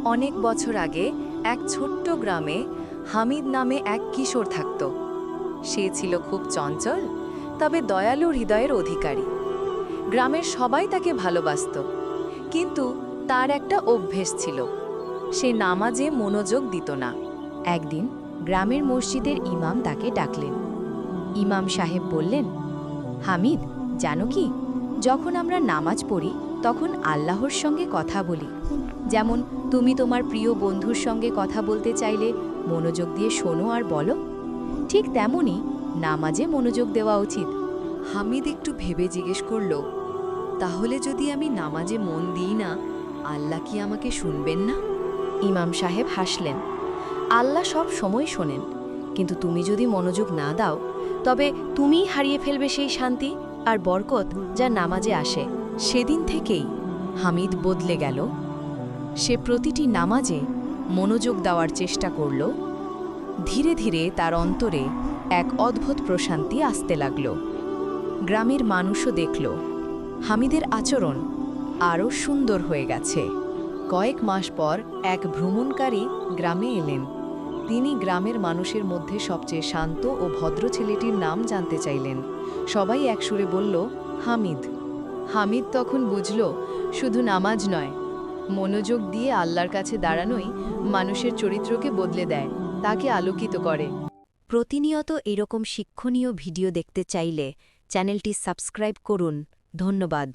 অনেক বছর আগে এক ছোট্ট গ্রামে হামিদ নামে এক কিশোর থাকত। সে ছিল খুব চঞ্চল, তবে দয়ালু হৃদয়ের অধিকারী। গ্রামের সবাই তাকে ভালোবাসত, কিন্তু তার একটা অভ্যেস ছিল, সে নামাজে মনোযোগ দিত না। একদিন গ্রামের মসজিদের ইমাম তাকে ডাকলেন। ইমাম সাহেব বললেন, হামিদ, জানো কি, যখন আমরা নামাজ পড়ি তখন আল্লাহর সঙ্গে কথা বলি। যেমন তুমি তোমার প্রিয় বন্ধুর সঙ্গে কথা বলতে চাইলে মনোযোগ দিয়ে শোনো আর বলো, ঠিক তেমনি নামাজে মনোযোগ দেওয়া উচিত। হামিদ একটু ভেবে জিজ্ঞেস করল, তাহলে যদি আমি নামাজে মন দিই না, আল্লাহ কি আমাকে শুনবেন না? ইমাম সাহেব হাসলেন, আল্লাহ সব সময় শোনেন, কিন্তু তুমি যদি মনোযোগ না দাও তবে তুমিই হারিয়ে ফেলবে সেই শান্তি আর বরকত যা নামাজে আসে। সেদিন থেকেই হামিদ বদলে গেল। সে প্রতিটি নামাজে মনোযোগ দেওয়ার চেষ্টা করল। ধীরে ধীরে তার অন্তরে এক অদ্ভুত প্রশান্তি আসতে লাগল। গ্রামের মানুষও দেখল হামিদের আচরণ আরও সুন্দর হয়ে গেছে। কয়েক মাস পর এক ভ্রমণকারী গ্রামে এলেন। তিনি গ্রামের মানুষের মধ্যে সবচেয়ে শান্ত ও ভদ্র ছেলেটির নাম জানতে চাইলেন। সবাই একসুরে বলল, হামিদ। হামিদ তখন বুঝল, শুধু নামাজ নয়, মনোযোগ দিয়ে আল্লাহর কাছে দাঁড়ানোই মানুষের চরিত্রকে বদলে দেয়, তাকে আলোকিত করে। প্রতিনিয়ত এরকম শিক্ষণীয় ভিডিও দেখতে চাইলে চ্যানেলটি সাবস্ক্রাইব করুন। ধন্যবাদ।